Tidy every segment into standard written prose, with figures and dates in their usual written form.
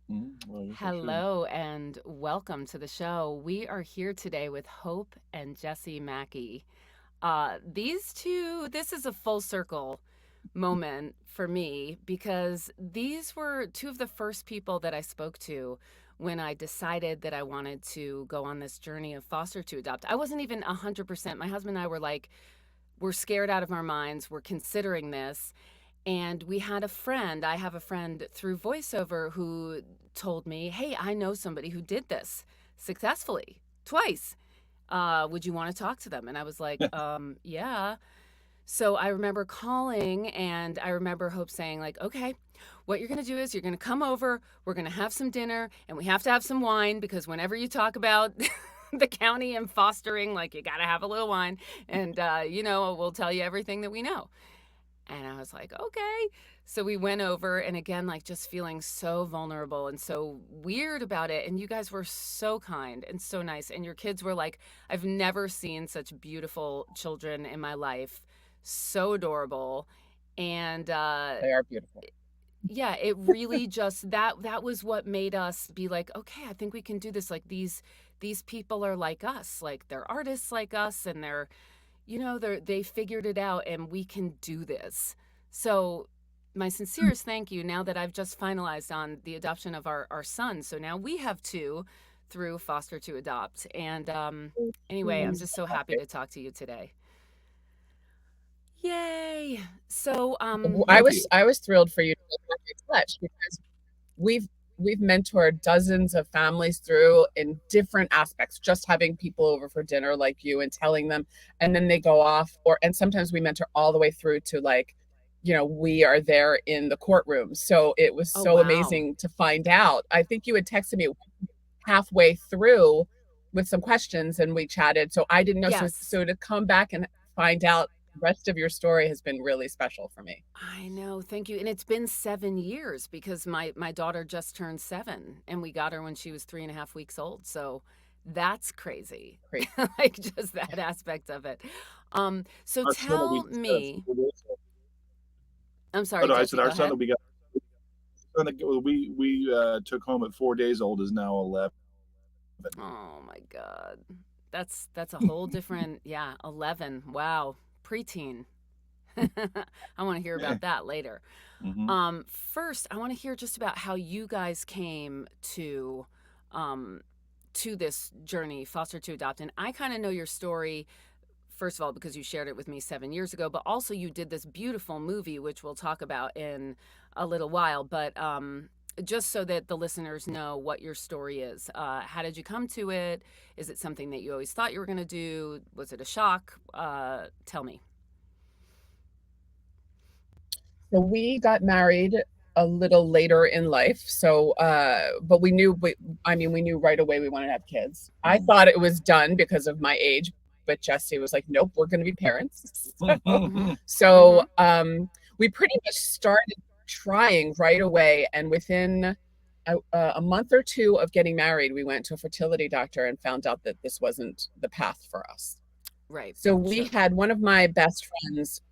Well, you for sure. Hello and welcome to the show. We are here today with Hope and Jesse Mackey. These two, this is a full circle moment for me because these were two of the first people that I spoke to when I decided that I wanted to go on this journey of foster to adopt. I wasn't even 100%. My husband and I were like, we're scared out of our minds. We're considering this. And we had a friend, I have a friend through voiceover who told me, hey, I know somebody who did this successfully twice. Would you want to talk to them? And I was like, yeah. So I remember calling and I remember Hope saying, like, okay, what you're going to do is you're going to come over, we're going to have some dinner, and we have to have some wine because whenever you talk about the county and fostering, like, you got to have a little wine. And, we'll tell you everything that we know. And I was like, okay. So we went over, and again, like just feeling so vulnerable and so weird about it. And you guys were so kind and so nice. And your kids were like, I've never seen such beautiful children in my life. So adorable. And They are beautiful. yeah, it really just that was what made us be like, okay, I think we can do this. Like these people are like us, like they're artists like us, and they figured it out and we can do this. So my sincerest thank you now that I've just finalized on the adoption of our son. So now we have two through foster to adopt. And anyway, I'm just so happy to talk to you today. Yay. So I Thank was you. I was thrilled for you to get back in touch because we've we've mentored dozens of families through in different aspects, just having people over for dinner like you and telling them, and then they go off, or and sometimes we mentor all the way through to like, we are there in the courtroom. So it was oh so wow. amazing to find out. I think you had texted me halfway through with some questions and we chatted. So I didn't know. So Yes. so to come back and find out the rest of your story has been really special for me. I know. Thank you. And it's been 7 years because my daughter just turned 7 and we got her when she was 3.5 weeks old. So that's crazy. Great. Like just that aspect of it. So Our son that we tell just got me, 4 days old. I'm Oh sorry, no, I Jesse, said go our son ahead. that we took home at 4 days old is now 11. Oh my God. That's a whole different, yeah, 11. Wow. Preteen. I want to hear about that later. Hmm. First, I want to hear just about how you guys came um, to this journey, foster to adopt. And I kind of know your story, first of all, because you shared it with me 7 years ago, but also you did this beautiful movie, which we'll talk about in a little while. But just so that the listeners know what your story is, how did you come to it? Is it something that you always thought you were going to do? Was it a shock? Tell me. So we got married a little later in life. So, but we knew right away we wanted to have kids. I thought it was done because of my age, but Jesse was like, nope, we're going to be parents. Mm-hmm. So, Mm-hmm. we pretty much started trying right away. And within a month or two of getting married, we went to a fertility doctor and found out that this wasn't the path for us. Right. So we Sure. had one of my best friends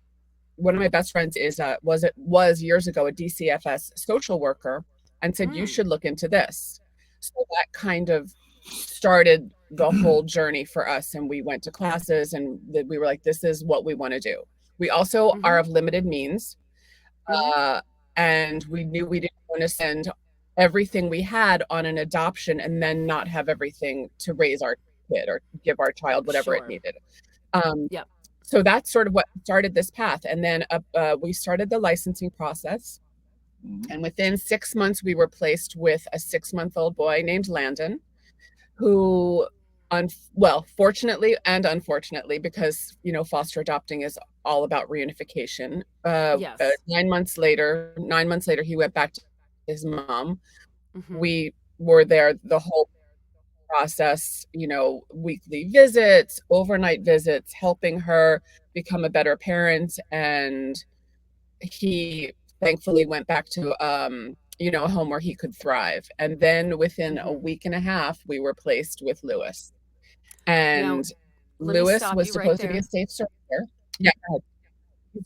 is was years ago a DCFS social worker and said you Mm. should look into this. So that kind of started the whole journey for us, and we went to classes and we were like, this is what we want to do. We also are Mm-hmm. of limited means, Mm-hmm. uh, and we knew we didn't want to send everything we had on an adoption and then not have everything to raise our kid or give our child whatever it Sure. needed. Um, Yep. so that's sort of what started this path. And then we started the licensing process. Hmm. And within 6 months, we were placed with a 6-month-old boy named Landon, who, well, fortunately and unfortunately, because, foster adopting is all about reunification. Yes. 9 months later, he went back to his mom. Mm-hmm. We were there the whole process, weekly visits, overnight visits, helping her become a better parent. And he thankfully went back to, a home where he could thrive. And then within a Mm-hmm. week and a half, we were placed with Lewis. Now, And let me Lewis stop was you right supposed to be a there. safe surrender. Yeah.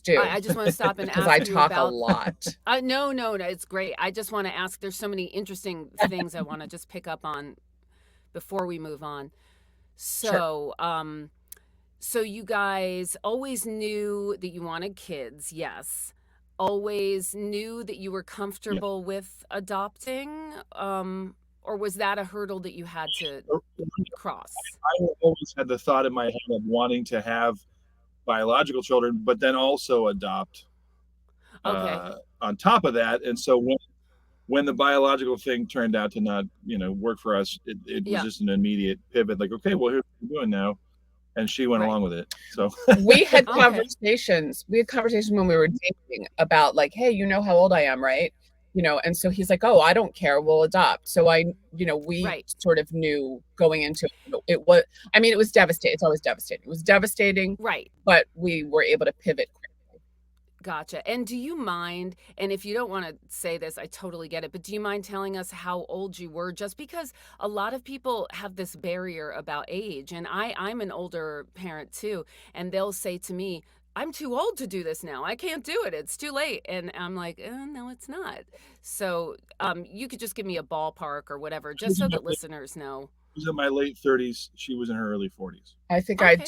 do, I just want to stop and because I ask you talk a about. lot. No, no, no, it's great. I just want to ask. There's so many interesting things I want to just pick up on before we move on. Sure. So, so you guys always knew that you wanted kids, yes. Always knew that you were Yeah. comfortable with adopting, or was that a hurdle that you had to cross? I always had the thought in my head of wanting to have biological children, but then also adopt Okay, on top of that. And so when the biological thing turned out to not, work for us, it was yeah, just an immediate pivot. Like, okay, well, here's what we're doing now, and she went right. along with it. So We had Okay, conversations. We had conversations when we were dating about like, hey, you know how old I am, right? And so he's like, oh, I don't care, we'll adopt. So we right, sort of knew going into it was, I mean, it was devastating. It's always devastating. It was devastating, right. but we were able to pivot quickly. Gotcha. And do you mind, and if you don't want to say this, I totally get it, but do you mind telling us how old you were? Just because a lot of people have this barrier about age, and I'm an older parent too, and they'll say to me, I'm too old to do this now. I can't do it. It's too late. And I'm like, no, it's not. So you could just give me a ballpark or whatever, she just was so in my that late, listeners know. she was in my late 30s. She was in her early 40s. I think Okay.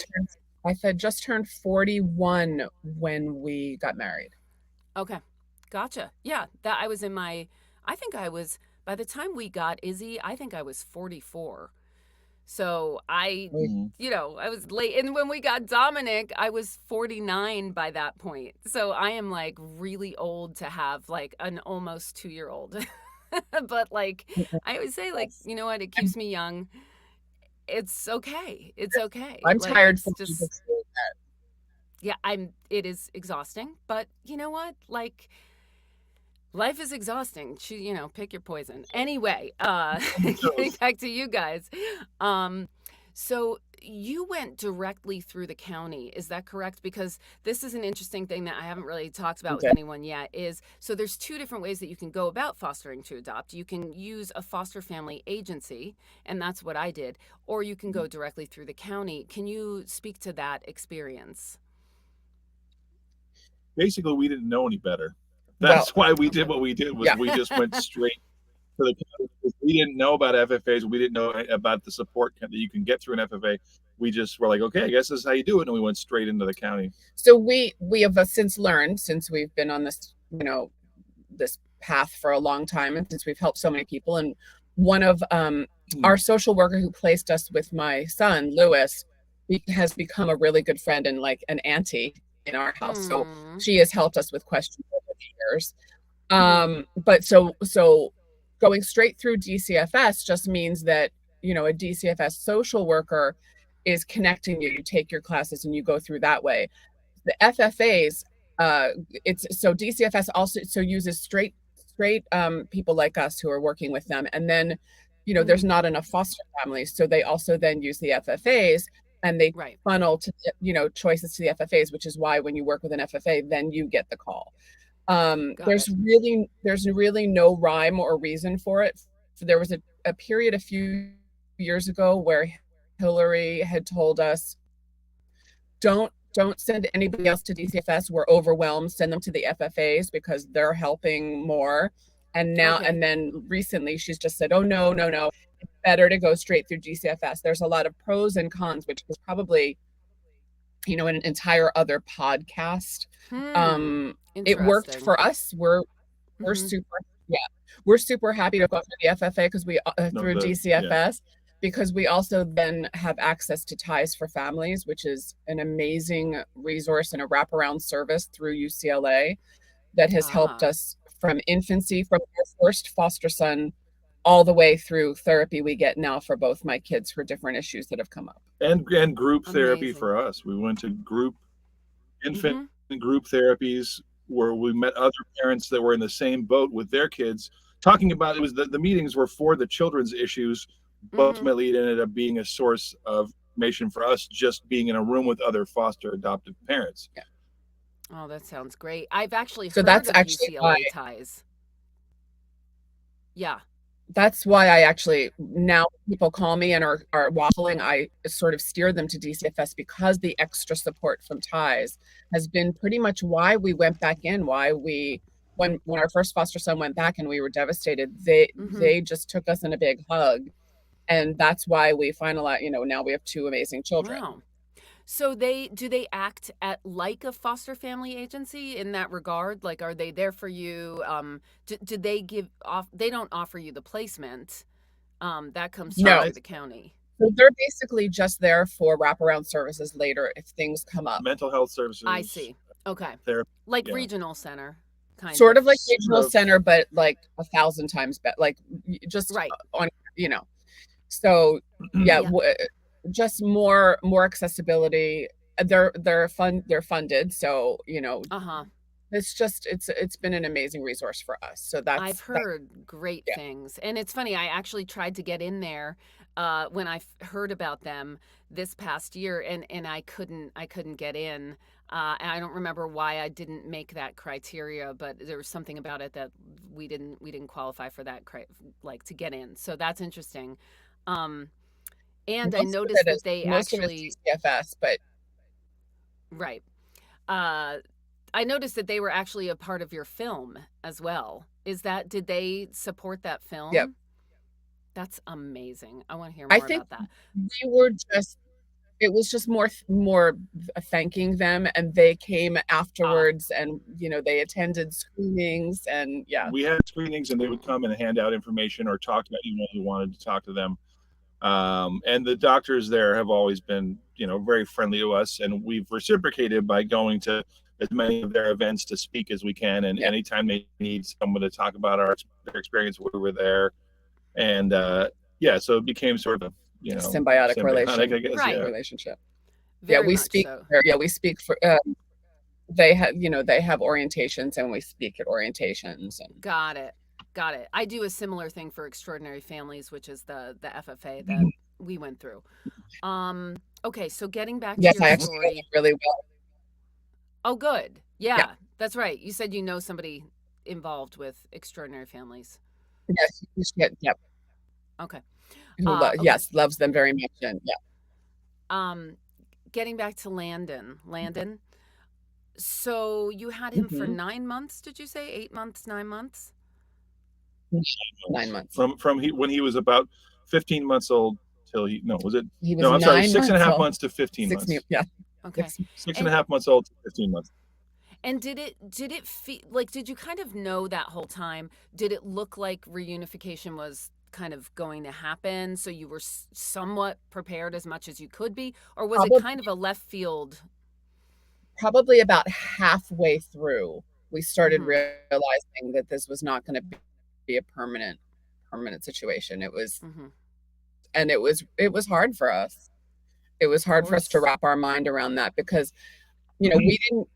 I said just turned 41 when we got married. Okay. Gotcha. Yeah, that I was in my I think I was by the time we got Izzy, I think I was 44. So Mm-hmm. I was late. And when we got Dominic, I was 49 by that point. So I am like really old to have like an almost 2-year old. But like I always say, like, Yes. you know what? It I'm, keeps me young. It's okay. It's okay. I'm Like tired it's from people just saying yeah, it is exhausting, but you know what? Like life is exhausting. Pick your poison. Anyway, getting So back to you guys. Um, so you went directly through the county, is that correct? Because this is an interesting thing that I haven't really talked about with that. anyone yet. Is so there's two different ways that you can go about fostering to adopt. You can use a foster family agency, and that's what I did, or you can go directly through the county. Can you speak to that experience? basically, we didn't know any better. Well, That's why we did Okay. what we did. Was yeah. we just went straight to the county. We didn't know about FFAs. We didn't know about the support that you can get through an FFA. We just were like, okay, I guess this is how you do it, and we went straight into the county. So we have since learned, since we've been on this, this path for a long time, and since we've helped so many people, and one of our social worker who placed us with my son Lewis has become a really good friend and like an auntie in our house. So Hmm. she has helped us with questions over the years. Hmm. But so going straight through DCFS just means that a DCFS social worker is connecting you. You take your classes and you go through that way. The FFAs, it's so DCFS also uses straight people like us who are working with them, and then there's Hmm. not enough foster families, so they also then use the FFAs, and they Right. funnel to choices to the FFAs, which is why when you work with an FFA, then you get the call. Got it. There's really no rhyme or reason for it. So there was a period a few years ago where Hillary had told us, don't send anybody else to DCFS. We're overwhelmed. Send them to the FFAs because they're helping more. Okay. And then recently she's just said, oh no, no, no. It's better to go straight through DCFS. There's a lot of pros and cons, which is probably, an entire other podcast. Hmm. Um, it worked Interesting. for us. We're Hmm. super, yeah, we're super happy to go through the FFA because No, through yeah, DCFS, because we also then have access to Ties for Families, which is an amazing resource and a wraparound service through UCLA that has helped Ah, us from infancy, from our first foster son, all the way through therapy we get now for both my kids for different issues that have come up. and group therapy amazing. for us. We went to infant Hmm. group therapies where we met other parents that were in the same boat with their kids, talking about it was the meetings were for the children's issues, but Hmm. ultimately it ended up being a source of information for us just being in a room with other foster adoptive parents. Yeah. Oh, that sounds great. I've actually So heard that's of actually why UCLA ties. Yeah. That's why I actually, now people call me and are waffling, I sort of steer them to DCFS because the extra support from ties has been pretty much why we went back in, why we when our first foster son went back and we were devastated, Mm-hmm. they just took us in a big hug. And that's why we finalized, now we have two amazing children. Wow. So they act at like a foster family agency in that regard? Like, are they there for you? Do they give off? They don't offer you the placement. That comes to you No. through the county. So they're basically just there for wraparound services later if things come up. Mental health I services, see. Okay. therapy. Like Yeah. regional center, kind Sort of. of like Sort regional of. center, but like 1,000 times better, like just Right. on, so yeah, Yeah. just more accessibility. They're funded, so Uh-huh. it's been an amazing resource for us. So I've that, heard great yeah. things. And it's funny, I actually tried to get in there when heard about them this past year, and I couldn't get in. And I don't remember why I didn't make that criteria, but there was something about it that we didn't qualify for that like to get in. So that's interesting. Um and I noticed that they Most of it's actually DCFS, but right. Uh I noticed that they were actually a part of your film as well. Did they support that yeah, film? That's amazing. I want to hear I more think about that. we were just it was just more thanking them, and they came Ah, afterwards, and they attended screenings, and yeah. We had screenings, and they would come and hand out information or talk to anyone who wanted to talk to them. And the doctors there have always been, very friendly to us, and we've reciprocated by going to as many of their events to speak as we can. And Yeah. anytime they need someone to talk about their experience, we were there. And so it became sort of, Symbiotic I guess. right. Yeah. relationship. Yeah, Very much so. we speak for they have orientations, and we speak at orientations, and Got it. Got it. I do a similar thing for Extraordinary Families, which is the FFA that we went through. Okay, so getting back to yes, your I actually know them story. really well. Oh, good. Yeah. Yeah, that's right. You said you know somebody involved with Extraordinary Families. Yes, yep. Okay. Okay. Yes, loves them very much, and yeah. Um, Getting back to Landon. So you had him for Mhm. 9 months, did you say? 8 months, 9 months? 9 months. From when he was about 15 months old till was it? He was No, I'm sorry, 9 months 6.5 old. months to 15 months. Yeah. Okay. Six and And a half months old to 15 months. and did it feel like, did you kind of know that whole time? Did it look like reunification was kind of going to happen, so you were somewhat prepared as much as you could be, or was it Probably kind of a left field? probably about halfway through, we started Mhm. realizing that this was not gonna be a permanent situation. Mhm. It was hard for us. It was Of hard for us to course. wrap our mind around that because, we didn't,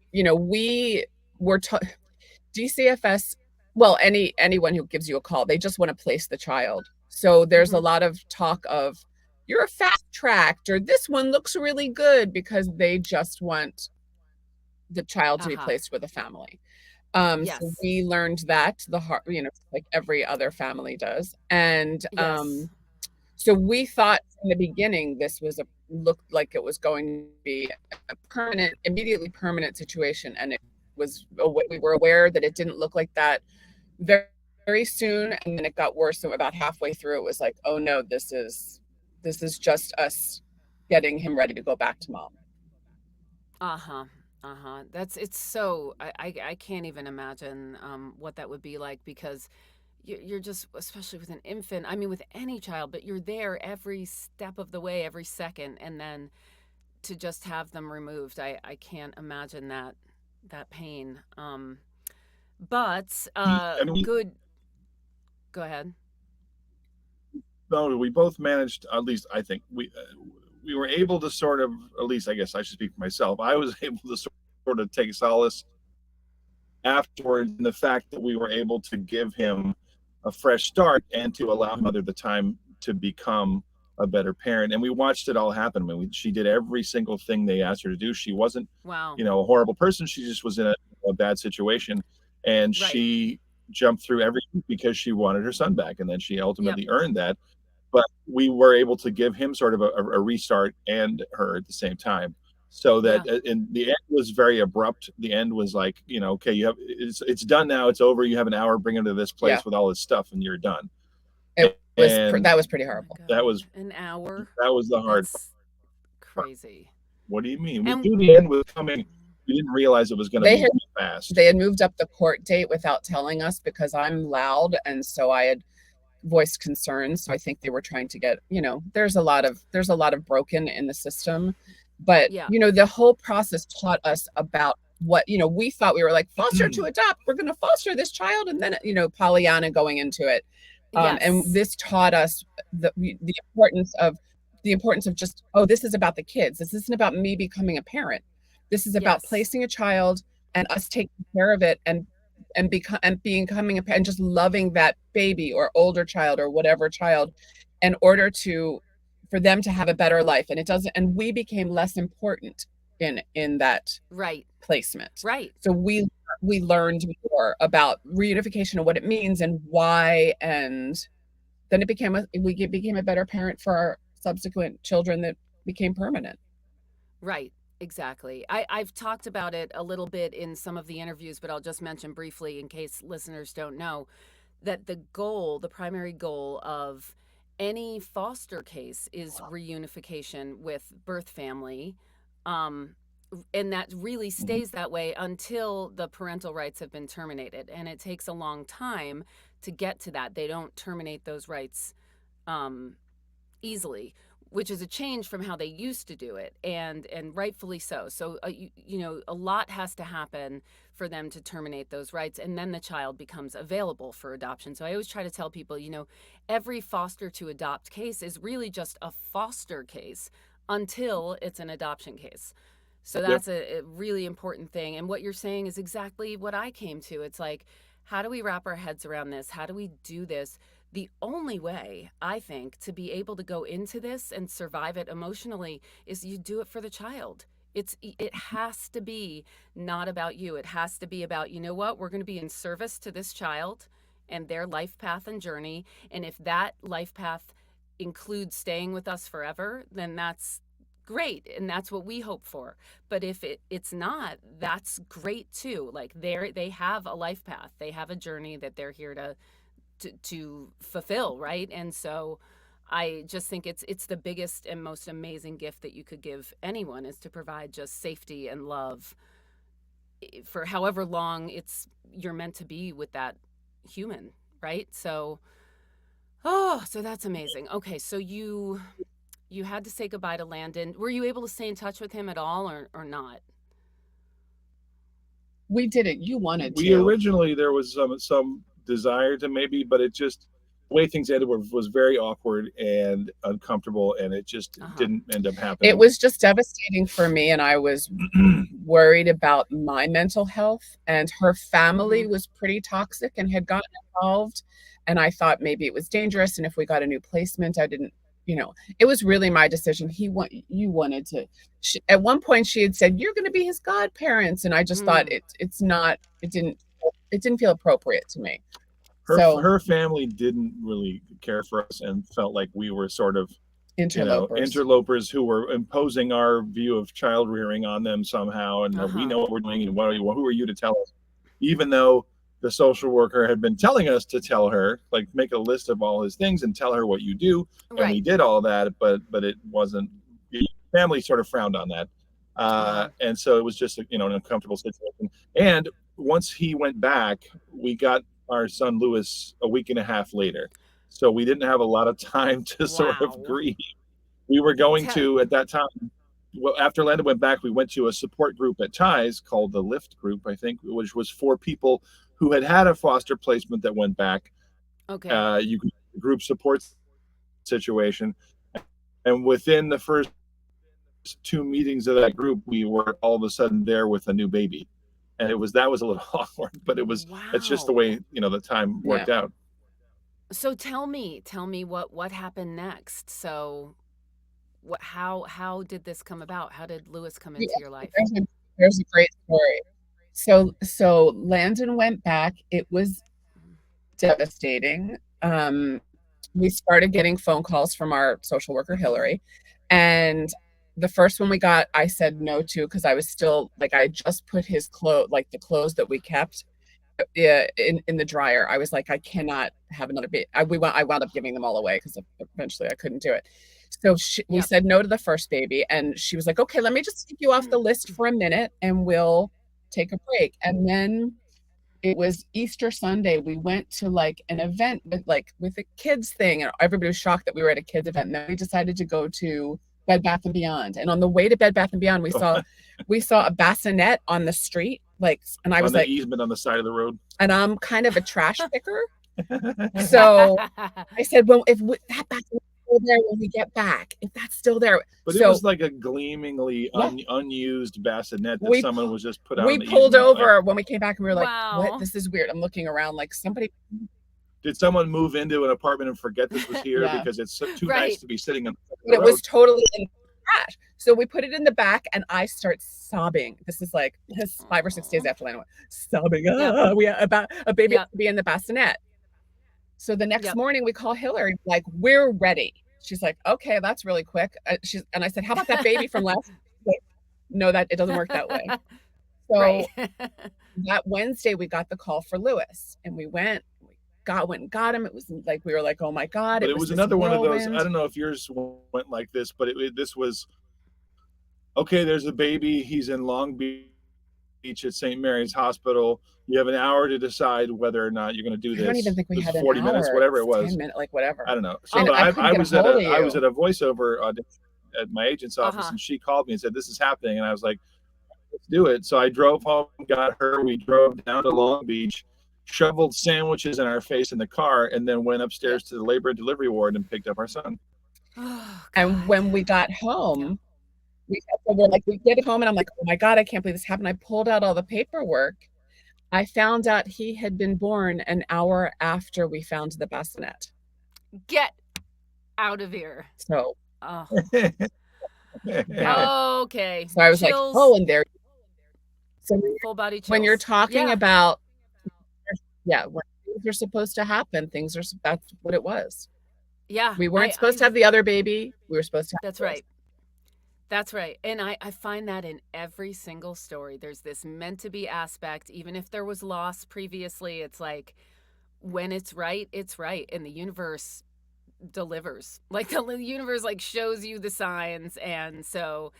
we were taught DCFS, well, anyone who gives you a call, they just want to place the child. So there's a Mhm. lot of talk of you're a fast tracked, or this one looks really good, because they just want the child to be Aha. placed with a family. So Yes. we learned that the heart, like every other family does. And Yes. so we thought from the beginning this looked like it was going to be a immediately permanent situation, and we were aware that it didn't look like that very, very soon, and then it got worse. So about halfway through, it was like, oh no, this is just us getting him ready to go back to mom. Uh-huh. Uh-huh. It's so I can't even imagine what that would be like, because you're just, especially with an infant, I mean with any child, but you're there every step of the way, every second, and then to just have them removed. I can't imagine that pain. But And good. Go ahead. we both managed, at least I think we were able to sort of, at least I guess I should speak for myself, I was able to sort of take solace afterwards in the fact that we were able to give him a fresh start and to allow mother the time to become a better parent. And we watched it all happen. I mean, she did every single thing they asked her to do. She wasn't, Wow. a horrible person. She just was in a bad situation. And Right. jump through everything because she wanted her son back, and then she Yep. ultimately earned that. But we were able to give him sort of a restart and her at the same time. So that Yeah. in the end was very abrupt. The end was like, okay, it's done now. It's over. You have an hour. Bring him to this Yeah. place with all his stuff, and you're done. That And was pretty Oh my horrible. that God. was An hour? that was the hard That's part. crazy. What do you mean? We And knew the end was coming. We didn't realize it was going to They be had fast. they had moved up the court date without telling us because I'm loud, and so I had voiced concerns. So I think they were trying to get, there's a lot of broken in the system. But, yeah. the whole process taught us about what, we thought we were like foster to adopt. We're going to foster this child. And then, Pollyanna going into it. And Yes. this taught us the importance of just, oh, this is about the kids. This isn't about me becoming a parent. This is about Yes. placing a child and us taking care of it and becoming a parent and just loving that baby or older child or whatever child in order to for them to have a better life. And it doesn't and we became less important in that Right. placement. Right. So we learned more about reunification and what it means and why, and then we became a better parent for our subsequent children that became permanent. Right. Exactly. I've talked about it a little bit in some of the interviews, but I'll just mention briefly in case listeners don't know that the primary goal of any foster case is reunification with birth family. Um, and that really Mhm. stays that way until the parental rights have been terminated. And it takes a long time to get to that. They don't terminate those rights um, easily, which is a change from how they used to do it, and rightfully so. So a lot has to happen for them to terminate those rights, and then the child becomes available for adoption. So I always try to tell people, every foster to adopt case is really just a foster case until it's an adoption case. So Yep. that's a really important thing. And what you're saying is exactly what I came to. It's like, how do we wrap our heads around this? How do we do this? The only way, I think, to be able to go into this and survive it emotionally is you do it for the child. It has to be not about you. It has to be about, you know what, we're going to be in service to this child and their life path and journey. And if that life path includes staying with us forever, then that's great, and that's what we hope for. But if it's not, that's great too. Like they have a life path, they have a journey that they're here to fulfill, right? And so I just think it's the biggest and most amazing gift that you could give anyone is to provide just safety and love for however long it's you're meant to be with that human, right? So so that's amazing. Okay, so you had to say goodbye to Landon. Were you able to stay in touch with him at all or not? We did it. You wanted We to. originally there was some desire to maybe, but it just the way things ended was very awkward and uncomfortable, and it just Uh-huh. didn't end up It happening. was just devastating for me, and I was worried about my mental health. And her family Mhm. was pretty toxic and had gotten involved. And I thought maybe it was dangerous. And if we got a new placement, I didn't, it was really my decision. You wanted to. At one point, she had said, "You're going to be his godparents," and I just thought Mm. it's not. It didn't feel appropriate to me. her So her family didn't really care for us and felt like we were sort of interlopers. interlopers who were imposing our view of child rearing on them somehow, and we Uh-huh. know what we're doing, and who are you to tell us? Even though the social worker had been telling us to tell her, like, make a list of all his things and tell her what you do, and we Right. did all that, but it wasn't. The family sort of frowned on that, Uh-huh. and so it was just an uncomfortable situation. And once he went back, we got our son Lewis a week and a half later, so we didn't have a lot of time to sort of Wow. grieve. We were going Tell to at that time. Well, after Landon went back, we went to a support group at Ties called the Lift Group, I think, which was for people who had had a foster placement that went back. Okay. You could group support situation, and within the first two meetings of that group, we were all of a sudden there with a new baby, and that was a little awkward, but it's just the Wow. way the time Yeah. worked out. So tell me what happened next. So how did this come about? How did Lewis come Yeah, into your life? there's a great story. So Landon went back. It was devastating. We started getting phone calls from our social worker, Hillary. And the first one we got, I said no to, because I was still like, I just put his clothes, like the clothes that we kept in the dryer. I was like, I cannot have another baby. I wound up giving them all away because eventually I couldn't do it. So we said no to the first baby. And she was like, okay, let me just take you off the list for a minute and we'll take a break. And then it was Easter Sunday. We went to like an event with a kids thing, and everybody was shocked that we were at a kids event. And then we decided to go to Bed Bath and Beyond. And on the way to Bed Bath and Beyond, we saw a bassinet on the street, and I was like, easement on the side of the road. And I'm kind of a trash picker, so I said, well, if that bassinet still there when we get back, if that's still there. But it was like a gleamingly unused bassinet that someone was just put out. We pulled over when we came back and we were like, what? This is weird. I'm looking around like somebody. Did someone move into an apartment and forget this was here because it's too nice to be sitting on the road? It was totally in the trash. So we put it in the back and I start sobbing. This is 5 or 6 days after Lana went, sobbing. We had about a baby to be in the bassinet. So the next morning we call Hillary, like, we're ready. She's like, okay, that's really quick. And I said, how about that baby from last week? No, it doesn't work that way. So that Wednesday we got the call for Lewis, and we went and got him. It was like, we were like, oh my God. But it was another one of those, I don't know if yours went like this, but this was, okay, there's a baby. He's in Long Beach at St. Mary's Hospital. You have an hour to decide whether or not you're going to do this. I don't even think we had 40 minutes, whatever it was. 10 minutes, whatever. I don't know. So I was at a voiceover audition at my agent's office, and she called me and said, this is happening. And I was like, let's do it. So I drove home, got her. We drove down to Long Beach, shoveled sandwiches in our face in the car, and then went upstairs to the labor and delivery ward and picked up our son. And when we got home, we get home and I'm like, oh my God, I can't believe this happened. I pulled out all the paperwork. I found out he had been born an hour after we found the bassinet. Get out of here. So, okay. So I was like, oh, and there. So full body chills. When you're talking about, when things are supposed to happen, that's what it was. Yeah. We weren't supposed to have the other baby. We were supposed to have That's right. That's right. And I find that in every single story, there's this meant to be aspect. Even if there was loss previously, it's like, when it's right, it's right. And the universe delivers. Like the universe shows you the signs. And so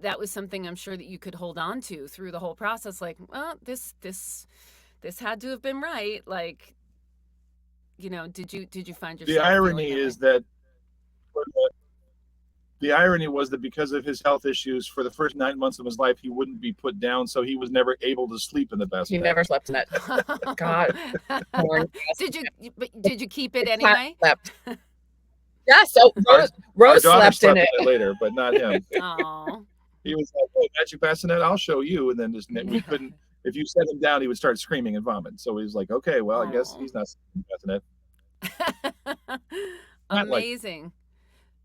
that was something I'm sure that you could hold on to through the whole process. Like, well, this had to have been right. Like, did you find yourself? The irony is that the irony was that because of his health issues, for the first 9 months of his life, he wouldn't be put down, so he was never able to sleep in the bassinet. He never slept in it. God. Did you keep it anyway? Yeah, so Rose slept in it later, but not him. Oh. He was like, "Hey, magic bassinet, I'll show you," and then we couldn't. If you set him down, he would start screaming and vomit. So he was like, "Okay, well, I guess he's not sleeping in the bassinet." Amazing.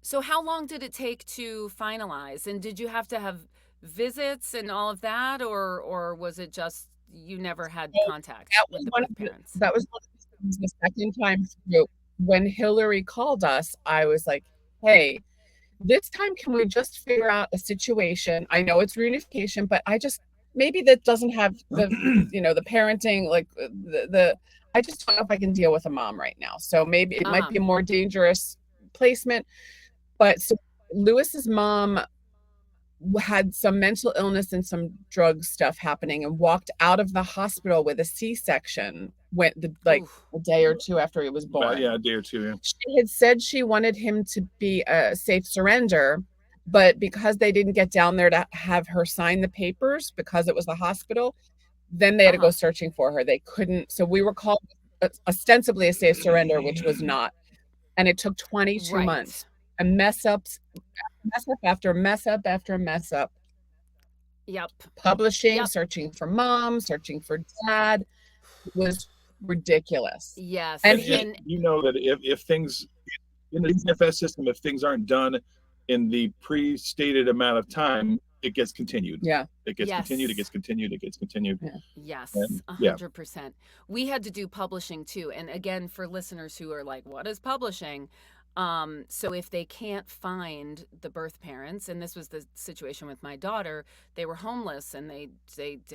So how long did it take to finalize? And did you have to have visits and all of that, or was it just you never had contact with the parents? That was the second time through. When Hillary called us, I was like, hey, this time can we just figure out a situation? I know it's reunification, but maybe that doesn't have the the parenting, I just don't know if I can deal with a mom right now. So maybe it might be a more dangerous placement. But so Lewis's mom had some mental illness and some drug stuff happening and walked out of the hospital with a C-section a day or two after he was born. Yeah, a day or two. Yeah. She had said she wanted him to be a safe surrender, but because they didn't get down there to have her sign the papers because it was the hospital, then they had to go searching for her. They couldn't. So we were called ostensibly a safe surrender, which was not. And it took 22 months. And mess up after mess up after mess up. Yep. Publishing, searching for mom, searching for dad. It was ridiculous. Yes. And you know that if things in the DFS system, if things aren't done in the pre-stated amount of time, it gets continued. Yeah. It gets continued. It gets continued. It gets continued. Yeah. Yes, And yeah. 100%. We had to do publishing too. And again, for listeners who are like, what is publishing? So if they can't find the birth parents, and this was the situation with my daughter, they were homeless and they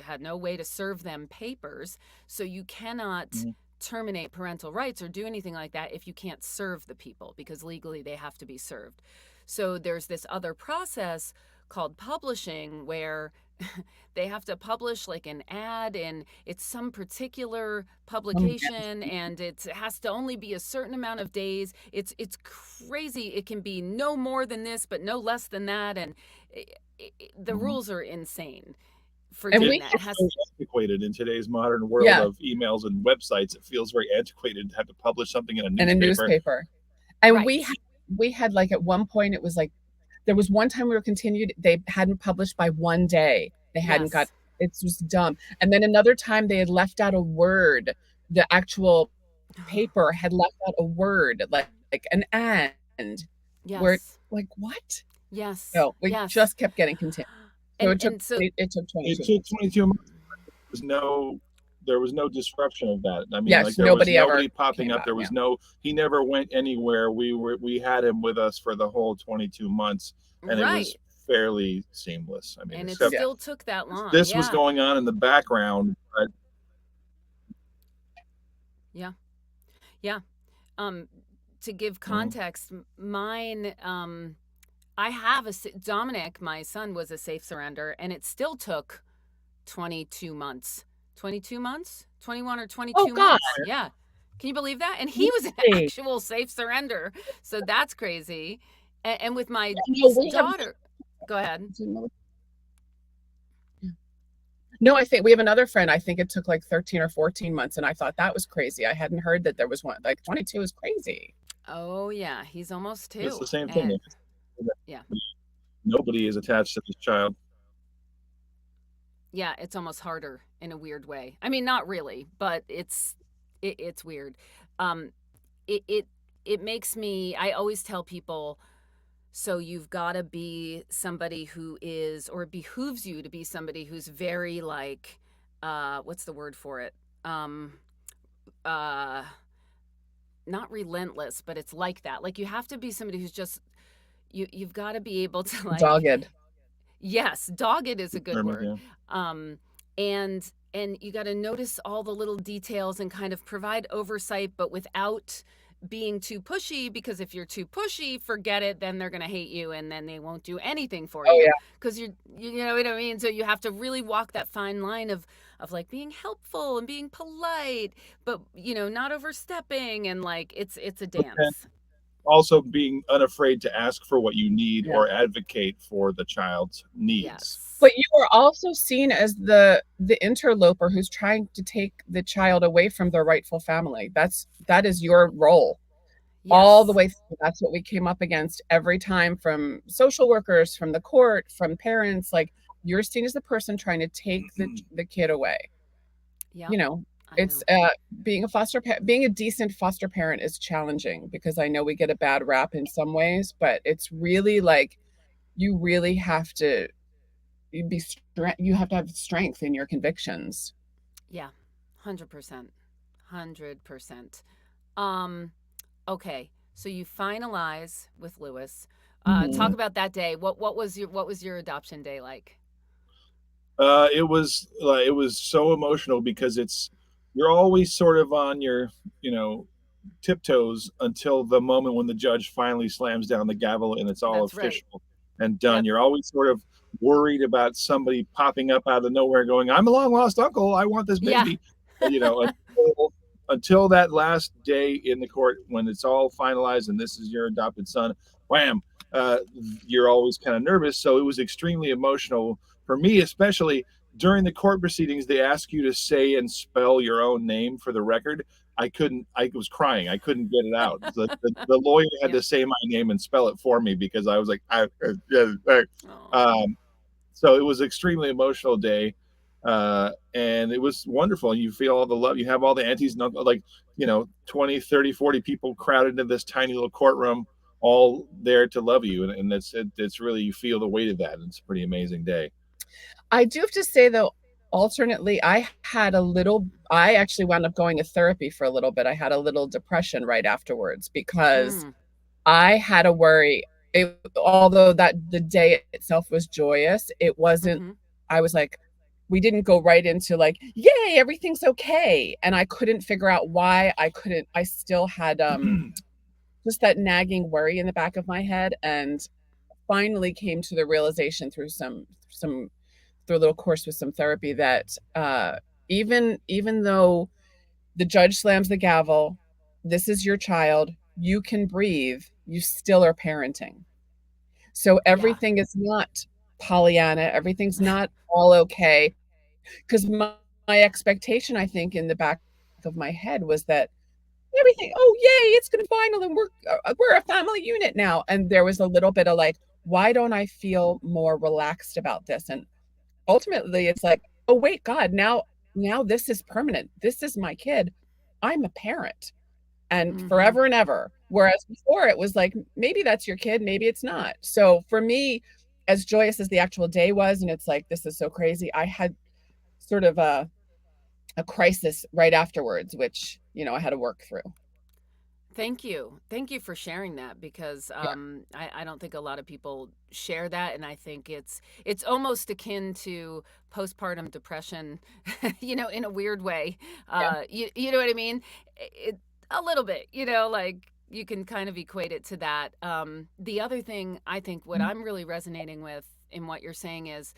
had no way to serve them papers. So you cannot terminate parental rights or do anything like that if you can't serve the people, because legally they have to be served. So there's this other process called publishing where they have to publish like an ad, and it's some particular publication, and it has to only be a certain amount of days. It's crazy. It can be no more than this but no less than that, and the rules are insane for And doing we that. It's so antiquated in today's modern world Yeah. of emails and websites. It feels very antiquated to have to publish something in a newspaper. in a newspaper. And Right. we had like at one point it was like there was one time we were continued, they hadn't published by one day. They hadn't got, it was dumb. And then another time they had left out a word. The actual paper had left out a word, like an and. Yes. Where like what? Yes. So we yes. just kept getting continued. So it took 22 It took 22 months. There was no disruption of that. I mean, yes, like there nobody was ever nobody popping up. There was he never went anywhere. We had him with us for the whole 22 months, and it was fairly seamless. I mean, and it still took that long. This was going on in the background, but yeah. To give context, mine, I have Dominic, my son, was a safe surrender, and it still took 22 months. 22 months? 21 or 22 months. Yeah. Can you believe that? And he was an actual safe surrender. So that's crazy. And with my daughter, go ahead. No, I think we have another friend. I think it took like 13 or 14 months. And I thought that was crazy. I hadn't heard that there was one. Like 22 is crazy. Oh, yeah. He's almost 2. It's the same thing. Yeah. Nobody is attached to this child. Yeah, it's almost harder in a weird way. I mean, not really, but it's weird. It makes me, I always tell people, so you've got to be somebody who is, or it behooves you to be somebody who's very like, what's the word for it? Not relentless, but it's like that. Like you have to be somebody who's just, you've got to be able to like. Dogged. Yes, dogged is a good word. And you got to notice all the little details and kind of provide oversight, but without being too pushy, because if you're too pushy, forget it, then they're going to hate you and then they won't do anything for you. Because you know what I mean? So you have to really walk that fine line of like being helpful and being polite, but not overstepping, and like it's a dance. Also being unafraid to ask for what you need or advocate for the child's needs. Yes. But you are also seen as the interloper who's trying to take the child away from their rightful family. That is your role. Yes. All the way through. That's what we came up against every time, from social workers, from the court, from parents. Like, you're seen as the person trying to take the kid away. Yeah. It's being a decent foster parent is challenging, because I know we get a bad rap in some ways, but it's really like you really have to you have to have strength in your convictions. Yeah, 100%. Okay, so you finalize with Lewis. Talk about that day. What was your adoption day like? It was so emotional, because you're always sort of on your tiptoes until the moment when the judge finally slams down the gavel and it's all official and done. You're always sort of worried about somebody popping up out of nowhere going, "I'm a long lost uncle, I want this baby." Until that last day in the court when it's all finalized and this is your adopted son, wham, you're always kind of nervous. So it was extremely emotional for me, especially during the court proceedings. They ask you to say and spell your own name for the record. I was crying. I couldn't get it out. The lawyer had to say my name and spell it for me, because I was like, so it was an extremely emotional day. And it was wonderful. And you feel all the love. You have all the aunties and uncles, like, 20, 30, 40 people crowded into this tiny little courtroom, all there to love you, and it's really, you feel the weight of that, and it's a pretty amazing day. I do have to say though, alternately, I actually wound up going to therapy for a little bit. I had a little depression right afterwards because Mm, I had a worry. Although that the day itself was joyous, it wasn't. mm-hmm. I was like, we didn't go right into like, yay, everything's okay, and I couldn't figure out why I couldn't. I still had just that nagging worry in the back of my head, and finally came to the realization through some through a little course with some therapy that even though the judge slams the gavel, this is your child, you can breathe, you still are parenting. So Yeah. everything is not Pollyanna, everything's not all okay. Because my expectation, I think, in the back of my head was that everything, oh yay, it's gonna be final, and we're a family unit now. And there was a little bit of like, why don't I feel more relaxed about this? And ultimately it's like, oh wait, God, now this is permanent, this is my kid, I'm a parent, and Mm-hmm. forever and ever. Whereas before it was like, maybe that's your kid, maybe it's not. So for me, as joyous as the actual day was, and it's like, this is so crazy, I had sort of a crisis right afterwards, which I had to work through. Thank you. Thank you for sharing that because Yeah. I don't think a lot of people share that. And I think it's almost akin to postpartum depression, in a weird way. Yeah. You know what I mean? A little bit, like you can kind of equate it to that. The other thing I think what I'm really resonating with in what you're saying is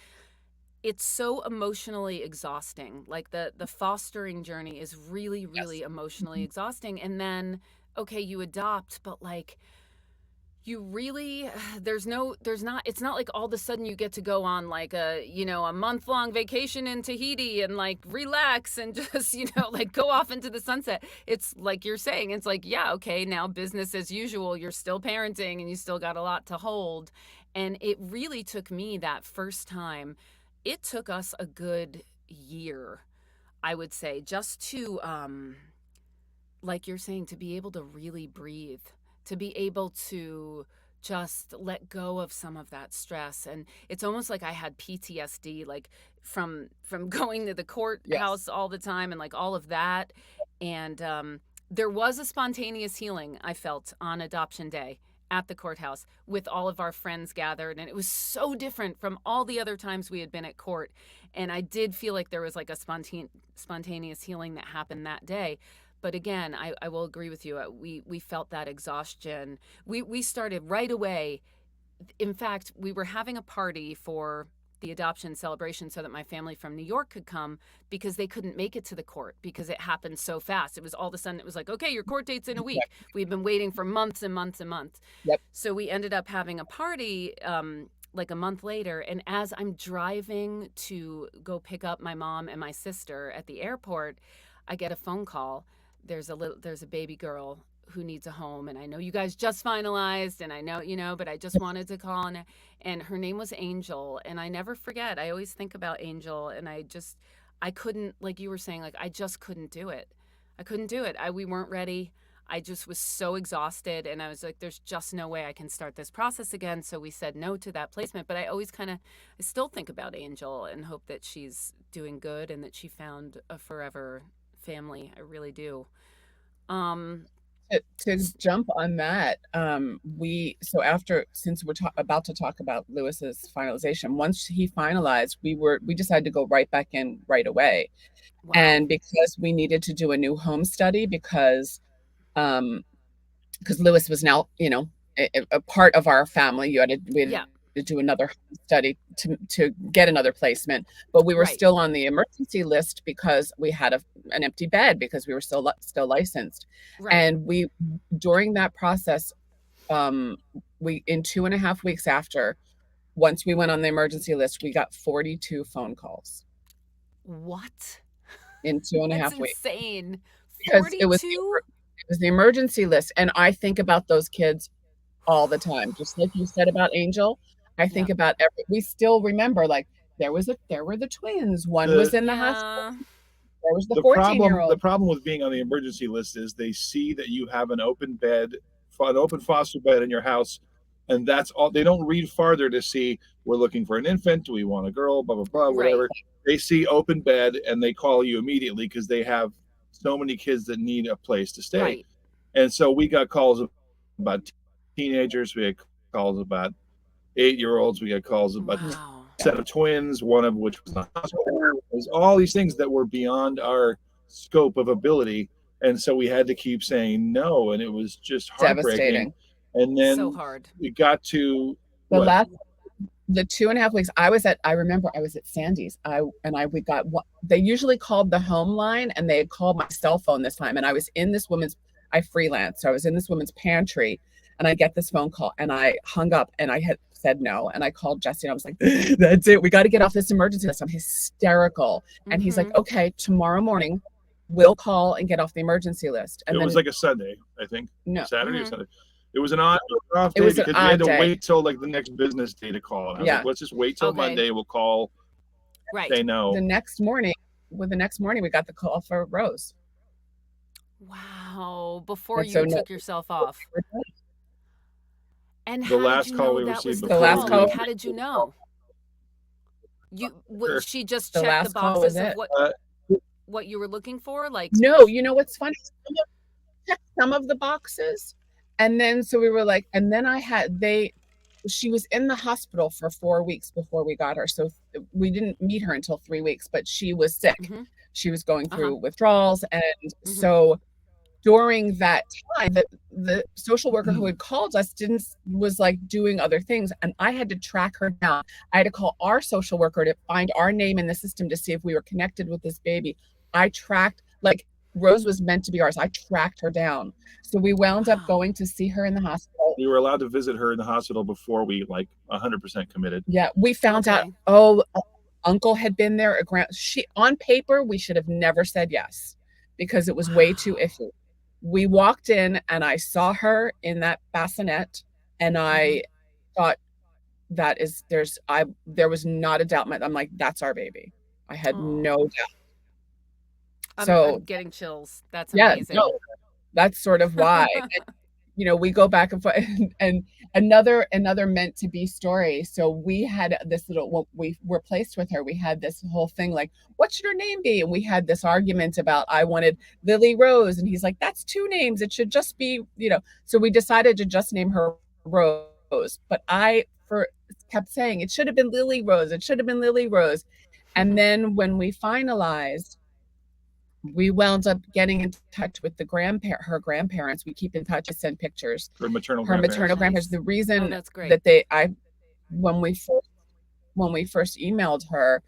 it's so emotionally exhausting. Like the fostering journey is really, really Yes. emotionally exhausting. And then, okay, you adopt, but like you really there's not it's not like all of a sudden you get to go on like a month long vacation in Tahiti and like relax and just like go off into the sunset. It's like you're saying, it's like, yeah, okay, now business as usual, you're still parenting and you still got a lot to hold. And it really took me that first time, it took us a good year, I would say, just to like you're saying, to be able to really breathe, to be able to just let go of some of that stress. And it's almost like I had PTSD, like from going to the Yes. courthouse all the time and like all of that. And there was a spontaneous healing I felt on adoption day at the courthouse with all of our friends gathered, and it was so different from all the other times we had been at court. And I did feel like there was like a spontaneous healing that happened that day. But again, I will agree with you. We felt that exhaustion. We started right away. In fact, we were having a party for the adoption celebration so that my family from New York could come because they couldn't make it to the court because it happened so fast. It was all of a sudden, it was like, okay, your court date's in a week. We've been waiting for months and months and months. Yep. So we ended up having a party like a month later. And as I'm driving to go pick up my mom and my sister at the airport, I get a phone call. There's a baby girl who needs a home, and I know you guys just finalized, and I know, but I just wanted to call. And her name was Angel, and I never forget. I always think about Angel, and I couldn't, like you were saying, like I just couldn't do it. I couldn't do it. We weren't ready. I just was so exhausted, and I was like, there's just no way I can start this process again. So we said no to that placement. But I still think about Angel and hope that she's doing good and that she found a forever family. I really do. Um, To jump on that, after, since we're about to talk about Lewis's finalization, once he finalized, we decided to go right back in right away, wow. and because we needed to do a new home study um because Lewis was now, a part of our family. We had Yeah. to do another study to get another placement, but we were Right. still on the emergency list because we had an empty bed because we were still licensed. Right. And we during that process, we in 2.5 weeks after, once we went on the emergency list, we got 42 phone calls What? in two and a That's half weeks insane. because it was 42? the emergency list, and I think about those kids all the time. Just like you said about Angel, I Yeah. think about we still remember, like, there were the twins. One was the in the hospital. Yeah. There was the the 14 year problem the old. problem with being on the emergency list is they see that you have an open bed an open foster bed in your house, and that's all. They don't read farther to see we're looking for an infant. Do we want a girl? Blah blah blah. Whatever. Right. They see open bed and they call you immediately because they have so many kids that need a place to stay. Right. And so we got calls about teenagers. We had calls about 8-year-olds. We got calls about Wow. a set of twins, one of which was in the hospital. There's all these things that were beyond our scope of ability. And so we had to keep saying no. And it was just heartbreaking. Devastating. And then So hard. we got to the 2.5 weeks I remember I was at Sandy's. We got they usually called the home line, and they had called my cell phone this time. And I was in this woman's, I freelance. So I was in this woman's pantry, and I get this phone call, and I hung up, and I had said no. And I called Jesse, and I was like, that's it. We got to get off this emergency list. I'm hysterical. And he's like, okay, tomorrow morning we'll call and get off the emergency list. And it was like a Sunday, I think. No. Saturday or Sunday. It was an off day because we had to wait till like the next business day to call. And I was like, let's just wait till Monday. We'll call. Right. Say no. The next morning, we got the call for Rose. Wow. Before you took yourself off. And the last call we received. The last call. How did you know? She just checked the boxes of what you were looking for? Like, no, you know what's funny? Checked some of the boxes. And then, so we were like, and then she was in the hospital for 4 weeks before we got her. So we didn't meet her until 3 weeks, but she was sick. She was going through withdrawals. And so during that time, the social worker who had called us was like doing other things. And I had to track her down. I had to call our social worker to find our name in the system to see if we were connected with this baby. I tracked, like, Rose was meant to be ours. I tracked her down. So we wound up going to see her in the hospital. We were allowed to visit her in the hospital before we 100% committed. Yeah, we found out, uncle had been there. On paper, we should have never said yes because it was way too iffy. We walked in and I saw her in that bassinet, and I thought there was not a doubt. I'm like, that's our baby. I had no doubt. I'm getting chills. That's amazing. Yeah, no, that's sort of why. And, we go back and forth. And another meant to be story. So we had this when we were placed with her, we had this whole thing like, what should her name be? And we had this argument about, I wanted Lily Rose. And he's like, that's 2 names. It should just be, So we decided to just name her Rose. But I kept saying, it should have been Lily Rose. It should have been Lily Rose. And then when we finalized, we wound up getting in touch with her grandparents. We keep in touch. I send pictures. Her maternal grandparents. The reason that's great. that when we first emailed her,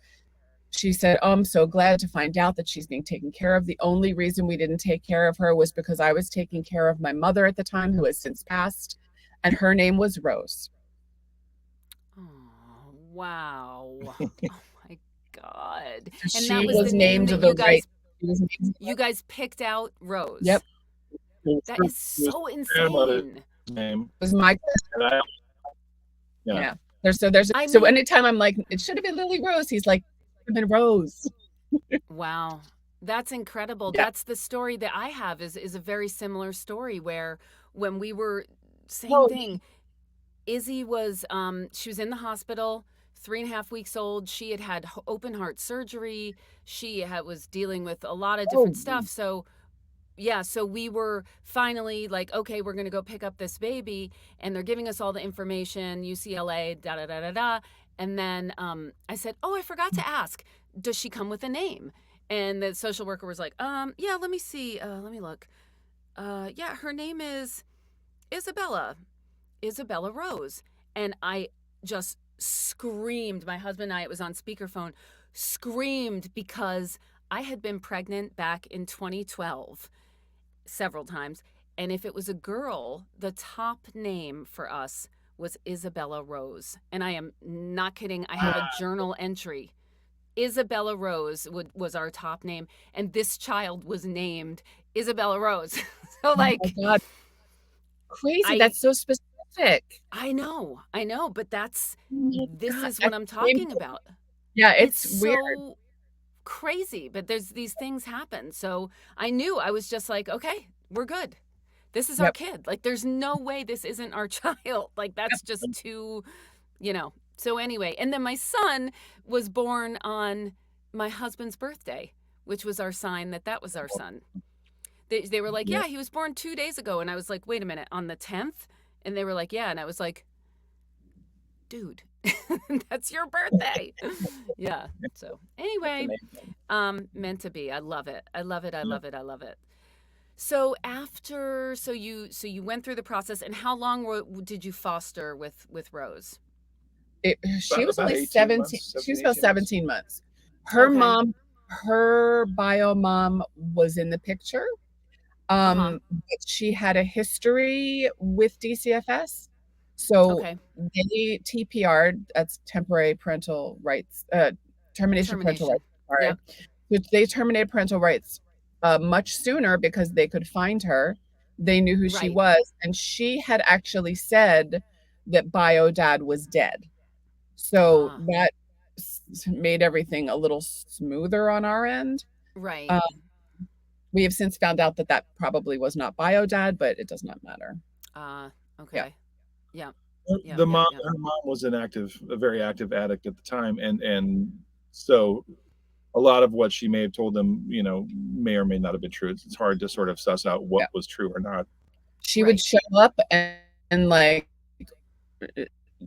she said, I'm so glad to find out that she's being taken care of. The only reason we didn't take care of her was because I was taking care of my mother at the time, who has since passed, and her name was Rose. Oh, wow. Oh my God. And she that was the named name that you guys picked out Rose. Yep. That is so insane. Name was my yeah. So anytime I'm like, it should have been Lily Rose, he's like, it should have been Rose. Wow, that's incredible. Yeah. That's the story that I have is a very similar story where when we were same thing. Izzy was she was in the hospital, 3.5 weeks old. She had open heart surgery. She was dealing with a lot of different stuff. So so we were finally like, okay, we're going to go pick up this baby, and they're giving us all the information, UCLA, da da da da da. And then I said, I forgot to ask, does she come with a name? And the social worker was like, yeah, let me see. Let me look. Yeah, her name is Isabella Rose. And I just screamed. My husband and I, it was on speakerphone, screamed because I had been pregnant back in 2012 several times. And if it was a girl, the top name for us was Isabella Rose. And I am not kidding. I have a journal entry. Isabella Rose was our top name. And this child was named Isabella Rose. So like, oh my God. Crazy. That's so specific. I know, but this is what I'm talking about. Yeah, it's weird. So crazy, but these things happen. So I knew, I was just like, okay, we're good. This is our Yep. kid. Like, there's no way this isn't our child. Like, that's just And too, you know. So anyway, and then my son was born on my husband's birthday, which was our sign that that was our son. They were like, yeah, yeah, he was born 2 days ago. And I was like, wait a minute, on the 10th? And they were like, yeah. And I was like, dude, that's your birthday. Yeah. So It's anyway, amazing. meant to be. I love it. I love it. I yeah. love it. I love it. So after, so you went through the process, and how long did you foster with Rose? She was About only 18 17. months, She was 17, about 18 months. 17 months. Her Okay. mom, her bio mom was in the picture. Uh huh. But she had a history with DCFS. So Okay. they TPR'd, that's temporary parental rights, termination of parental Termination. rights. Sorry. Yep. So they terminated parental rights much sooner because they could find her. They knew who she Right. was. And she had actually said that bio dad was dead. So Ah. that made everything a little smoother on our end. Right. Uh, we have since found out that that probably was not bio dad, but it does not matter. Ah. Yeah. Okay. Yep. Yep. The Yep. mom, Yep. her mom was a very active addict at the time, and so a lot of what she may have told them, may or may not have been true. It's hard to sort of suss out what Yeah. was true or not. She would Right. show up and like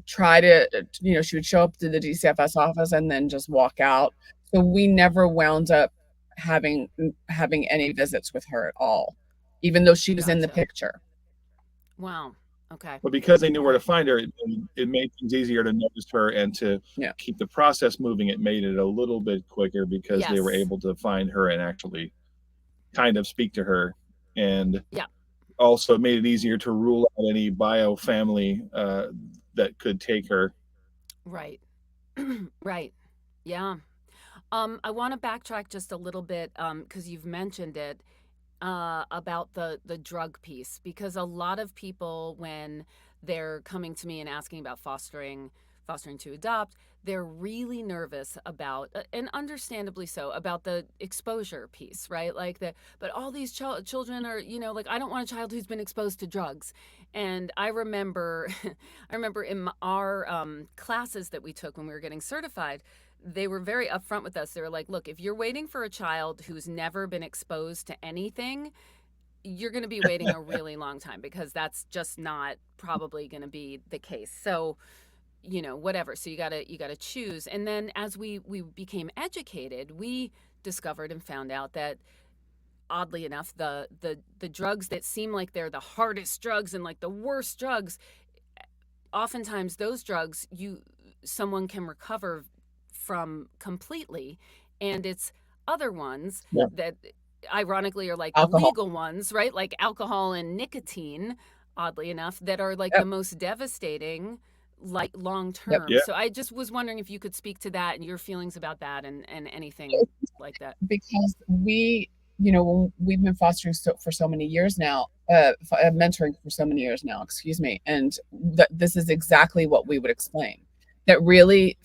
try to, she would show up to the DCFS office and then just walk out. So we never wound up having any visits with her at all, even though she was in the Gotcha. picture. Wow. Okay. But because they knew where to Okay. find her, it made things easier to notice her and to Yeah. keep the process moving. It made it a little bit quicker because they were Yes. able to find her and actually kind of speak to her. And Yeah. also made it easier to rule out any bio family that could take her. Right. Right. Yeah. I want to backtrack just a little bit, because you've mentioned it, about the drug piece, because a lot of people, when they're coming to me and asking about fostering to adopt, they're really nervous about, and understandably so, about the exposure piece, right? Like the, but all these children are, like, I don't want a child who's been exposed to drugs. And I remember, I remember in our classes that we took when we were getting certified, they were very upfront with us. They were like, look, if you're waiting for a child who's never been exposed to anything, you're going to be waiting a really long time, because that's just not probably going to be the case. So, whatever. So you got to choose. And then as we became educated, we discovered and found out that, oddly enough, the drugs that seem like they're the hardest drugs and like the worst drugs, oftentimes those drugs someone can recover from completely, and it's other ones Yeah. that ironically are like the Alcohol. legal ones, right? Like alcohol and nicotine, oddly enough, that are like the Yep. most devastating, like long Yep. term. Yeah. So I just was wondering if you could speak to that and your feelings about that, and anything like that. Because we've been fostering for so many years now, mentoring for so many years now, excuse me, and this is exactly what we would explain. That really,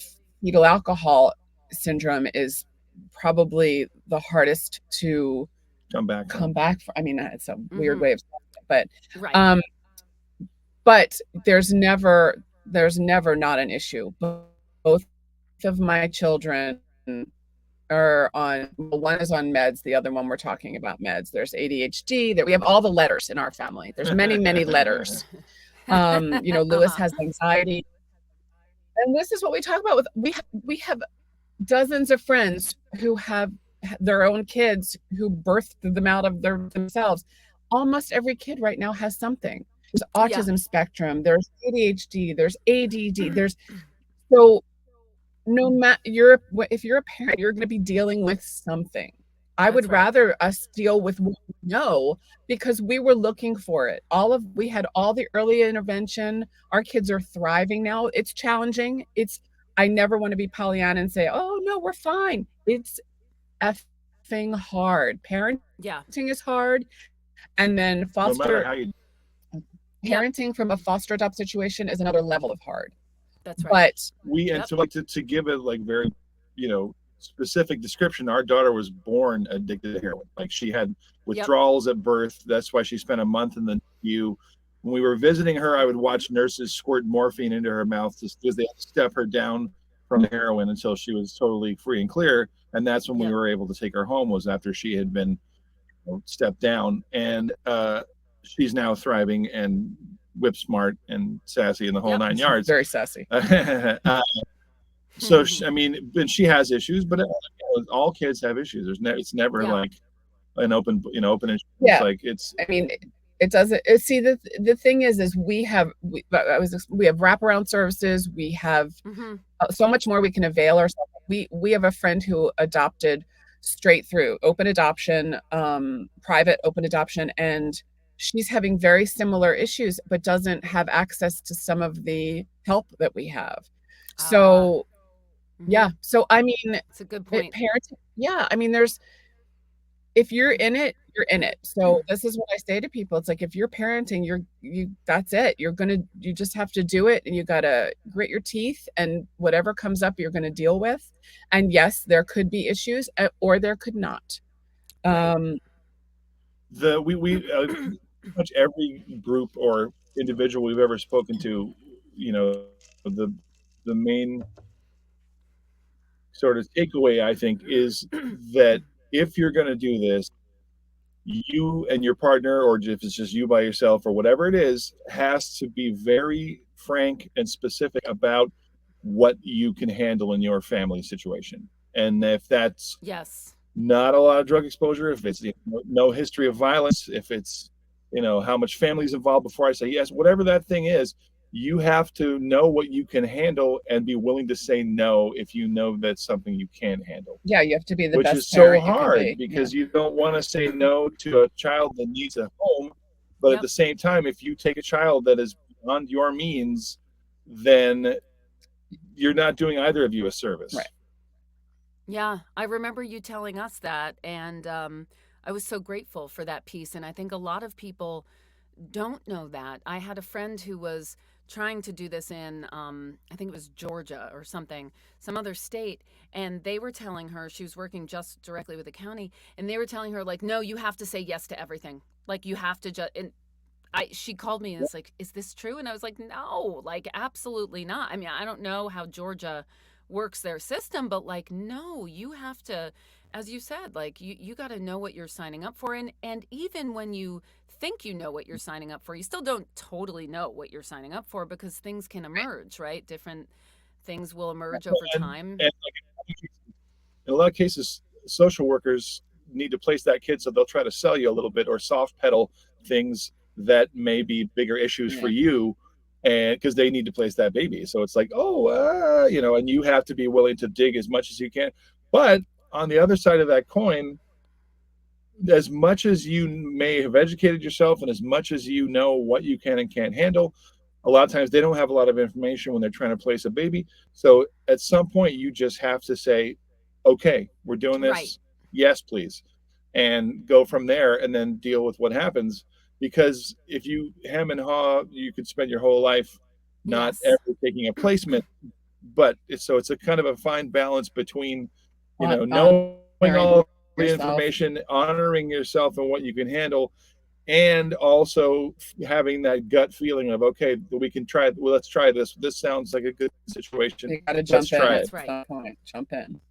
fetal alcohol syndrome is probably the hardest to Come back. come back from. I mean, it's a weird Mm-hmm. way of saying it, Right. but there's never not an issue. Both of my children are on, well, one is on meds, the other one we're talking about meds. There's ADHD, that we have all the letters in our family. There's many letters. Lewis Uh-huh. has anxiety. And this is what we talk about with we have dozens of friends who have their own kids who birthed them out of themselves. Almost every kid right now has something. There's Yeah. autism spectrum, there's ADHD, there's ADD, there's so no matter if you're a parent, you're going to be dealing with something. I That's would right. rather us deal with what we know, because we were looking for it. We had all the early intervention. Our kids are thriving now. It's challenging. I never want to be Pollyanna and say, "Oh no, we're fine." It's effing hard. Parenting Yeah. is hard, and then No matter how you Yep. parenting from a foster adopt situation is another level of hard. That's right. But and Yep. so like to give it like very, specific description, our daughter was born addicted to heroin. Like she had Yep. withdrawals at birth. That's why she spent a month in the NICU. When we were visiting her, I would watch nurses squirt morphine into her mouth just because they had to step her down from the heroin until she was totally free and clear. And that's when we Yep. were able to take her home, was after she had been stepped down. And she's now thriving and whip smart and sassy in the whole Yep. nine yards. Very sassy. So I mean, and she has issues, but all kids have issues. It's never Yeah. like an open issue. Yeah. It's like it's. I mean, it doesn't. See, the thing is we have wraparound services. We have so much more we can avail ourselves. We have a friend who adopted straight through open adoption, private open adoption, and she's having very similar issues, but doesn't have access to some of the help that we have. So. Yeah. So, I mean, it's a good point. Parenting. Yeah. I mean, if you're in it, you're in it. So this is what I say to people. It's like, if you're parenting, that's it. You just have to do it, and you got to grit your teeth, and whatever comes up, you're going to deal with. And yes, there could be issues, or there could not. We much every group or individual we've ever spoken to, the main sort of takeaway, I think, is that if you're going to do this, you and your partner, or if it's just you by yourself or whatever it is, has to be very frank and specific about what you can handle in your family situation. And if that's not a lot of drug exposure, if it's no history of violence, if it's how much family's involved before I say yes, whatever that thing is, you have to know what you can handle and be willing to say no if you know that's something you can't handle. Yeah, you have to be the best parent. Which is so hard be. because you don't want to say no to a child that needs a home, but at the same time, if you take a child that is beyond your means, then you're not doing either of you a service. Right. Yeah, I remember you telling us that, and I was so grateful for that piece. And I think a lot of people don't know that. I had a friend who was trying to do this in, I think it was Georgia or something, some other state. And they were telling her, she was working just directly with the county, and they were telling her, like, no, you have to say yes to everything. Like, you have to just, and she called me and was like, is this true? And I was like, no, like, absolutely not. I mean, I don't know how Georgia works their system, but like, no, you have to, as you said, like, you got to know what you're signing up for. And even when you think you know what you're signing up for, you still don't totally know what you're signing up for, because things can emerge, right? Different things will emerge over time. And like, in a lot of cases, social workers need to place that kid, so they'll try to sell you a little bit or soft pedal things that may be bigger issues for you, and because they need to place that baby. So it's like, and you have to be willing to dig as much as you can. But on the other side of that coin, as much as you may have educated yourself and as much as you know what you can and can't handle, a lot of times they don't have a lot of information when they're trying to place a baby. So at some point, you just have to say, okay, we're doing this. Right. Yes, please. And go from there, and then deal with what happens. Because if you hem and haw, you could spend your whole life not ever taking a placement. But it's a kind of a fine balance between, knowing all the information, honoring yourself and what you can handle, and also having that gut feeling of, okay, we can try. Well, let's try this. This sounds like a good situation. You got to jump in. That's right. At some point. Jump in.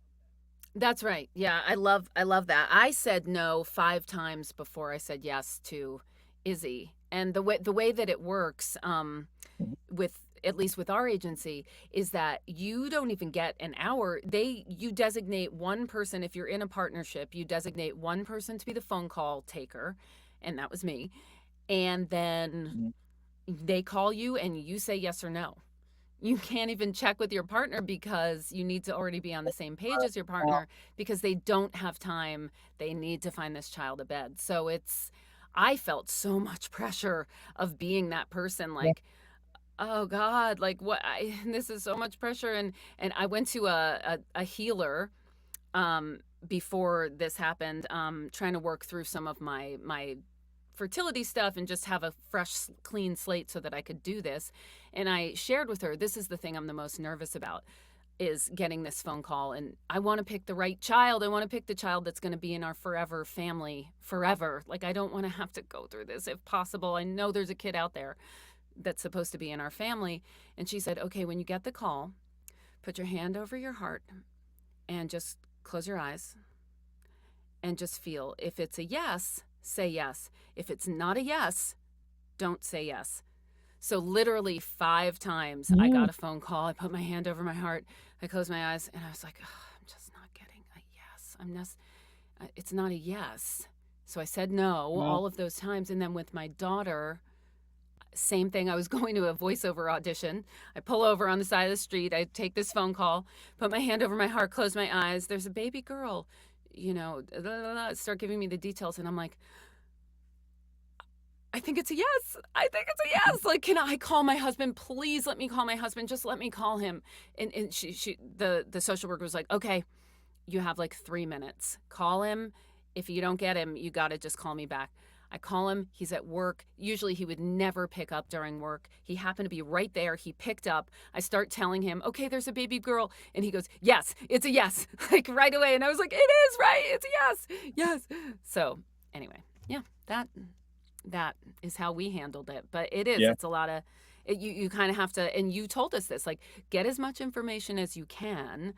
That's right. Yeah, I love that. I said no 5 times before I said yes to Izzy. And the way that it works, with, at least with our agency, is that you don't even get an hour. You designate one person. If you're in a partnership, you designate one person to be the phone call taker, and that was me. And then they call you and you say yes or no. You can't even check with your partner, because you need to already be on the same page as your partner, because they don't have time. They need to find this child a bed. So I felt so much pressure of being that person, like, oh God, like this is so much pressure. And I went to a healer before this happened, trying to work through some of my fertility stuff and just have a fresh, clean slate so that I could do this. And I shared with her, this is the thing I'm the most nervous about. is getting this phone call, and I want to pick the right child. I want to pick the child that's going to be in our forever family forever. Like, I don't want to have to go through this if possible. I know there's a kid out there that's supposed to be in our family. And she said, okay, when you get the call, put your hand over your heart and just close your eyes and just feel. If it's a yes, say yes. If it's not a yes, don't say yes. So literally 5 times I got a phone call. I put my hand over my heart. I closed my eyes and I was like, oh, I'm just not getting a yes. It's not a yes. So I said no all of those times. And then with my daughter, same thing. I was going to a voiceover audition. I pull over on the side of the street. I take this phone call, put my hand over my heart, close my eyes. There's a baby girl, start giving me the details. And I'm like, I think it's a yes. I think it's a yes. Like, can I call my husband? Please let me call my husband. Just let me call him. And the social worker was like, okay, you have like 3 minutes. Call him. If you don't get him, you got to just call me back. I call him. He's at work. Usually he would never pick up during work. He happened to be right there. He picked up. I start telling him, okay, there's a baby girl. And he goes, yes, it's a yes. Like right away. And I was like, it is right. It's a yes. Yes. So anyway, yeah, that is how we handled it. But it is, it's a lot of, you kind of have to, and you told us this, like, get as much information as you can,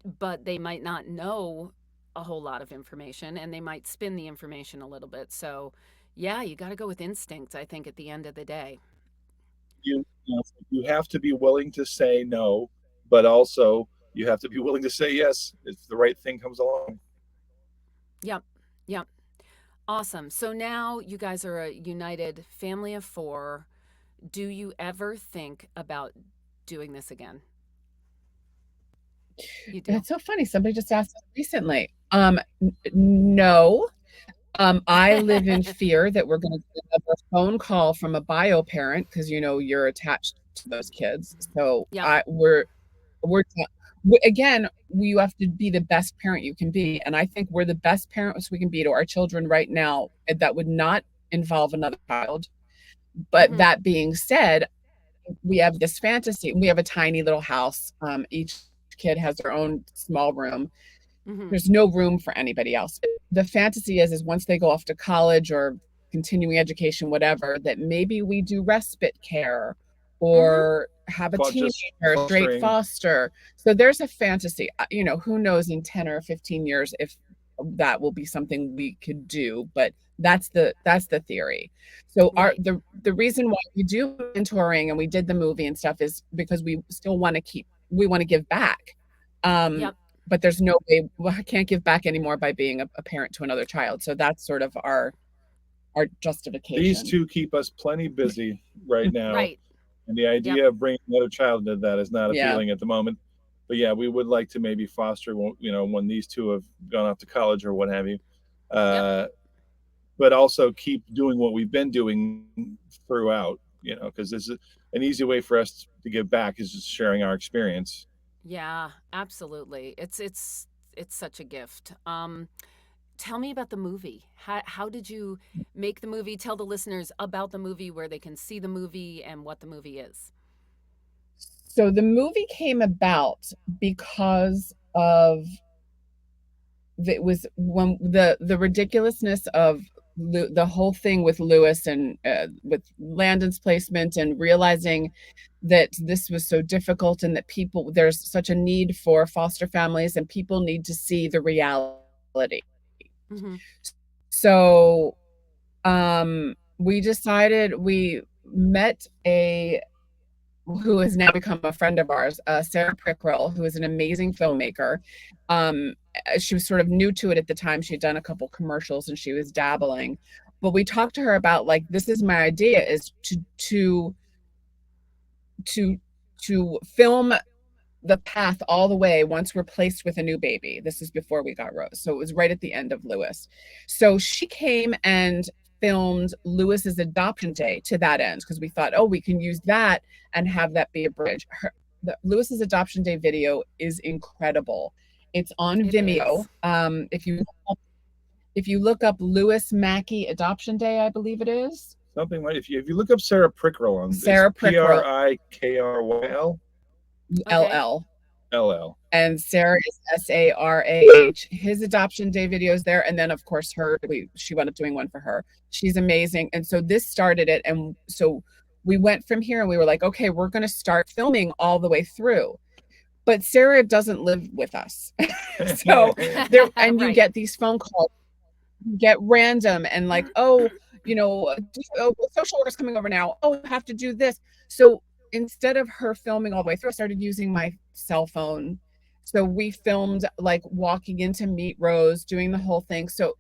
but they might not know a whole lot of information and they might spin the information a little bit. So yeah, you got to go with instinct, I think, at the end of the day. You have to be willing to say no, but also you have to be willing to say yes if the right thing comes along. Yep. Yep. Awesome. So now you guys are a united family of 4. Do you ever think about doing this again? You do? It's so funny. Somebody just asked us recently. No. I live in fear that we're going to get another phone call from a bio parent because you're attached to those kids. So Yep. we're again, you have to be the best parent you can be, and I think we're the best parents we can be to our children right now. That would not involve another child. But that being said, we have this fantasy. We have a tiny little house. Each kid has their own small room. There's no room for anybody else. The fantasy is once they go off to college or continuing education, whatever, that maybe we do respite care or have a teenager, straight foster. So there's a fantasy. Who knows in 10 or 15 years if that will be something we could do, but that's the theory. So the reason why we do mentoring and we did the movie and stuff is because we still want to give back. But there's no way, I can't give back anymore by being a parent to another child. So that's sort of our justification. These 2 keep us plenty busy right now. Right. And the idea of bringing another child into that is not appealing at the moment. But yeah, we would like to maybe foster, when these 2 have gone off to college or what have you. But also keep doing what we've been doing throughout, because this is an easy way for us to give back is just sharing our experience. Yeah, absolutely. It's such a gift. Tell me about the movie. How did you make the movie? Tell the listeners about the movie, where they can see the movie and what the movie is. So the movie came about because of the ridiculousness of the whole thing with Lewis and with Landon's placement, and realizing that this was so difficult and that there's such a need for foster families and people need to see the reality. So we met who has now become a friend of ours, Sarah Prickrill, who is an amazing filmmaker. She was sort of new to it at the time. She'd done a couple commercials and she was dabbling. But we talked to her about, like, this is my idea, is to film the path all the way once we're placed with a new baby. This is before we got Rose. So it was right at the end of Lewis. So she came and filmed Lewis's adoption day to that end, because we thought, we can use that and have that be a bridge. Lewis's adoption day video is incredible. It's on Vimeo. If you look up Lewis Mackey Adoption Day, I believe it is. Something like, if you look up Sarah Prickrill on Sarah Prickrill, Prikryl. LL. LL. And Sarah is Sarah. His adoption day video is there, and then of course she wound up doing one for her. She's amazing, and so this started it, and so we went from here, and we were like, okay, we're going to start filming all the way through. But Sarah doesn't live with us, so there, and you get these phone calls, you get random, and like, oh, social worker's coming over now. Oh, you have to do this. So instead of her filming all the way through, I started using my cell phone. So we filmed like walking into Meet Rose, doing the whole thing. So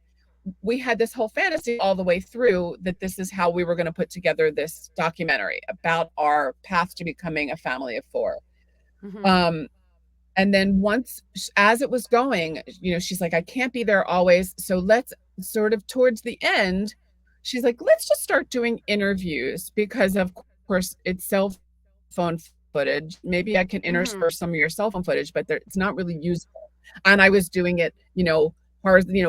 we had this whole fantasy all the way through that this is how we were going to put together this documentary about our path to becoming a family of 4. Mm-hmm. And then once, as it was going, she's like, I can't be there always. So let's sort of towards the end, she's like, let's just start doing interviews, because of course it's cell phone footage. Maybe I can intersperse some of your cell phone footage, but it's not really useful. And I was doing it,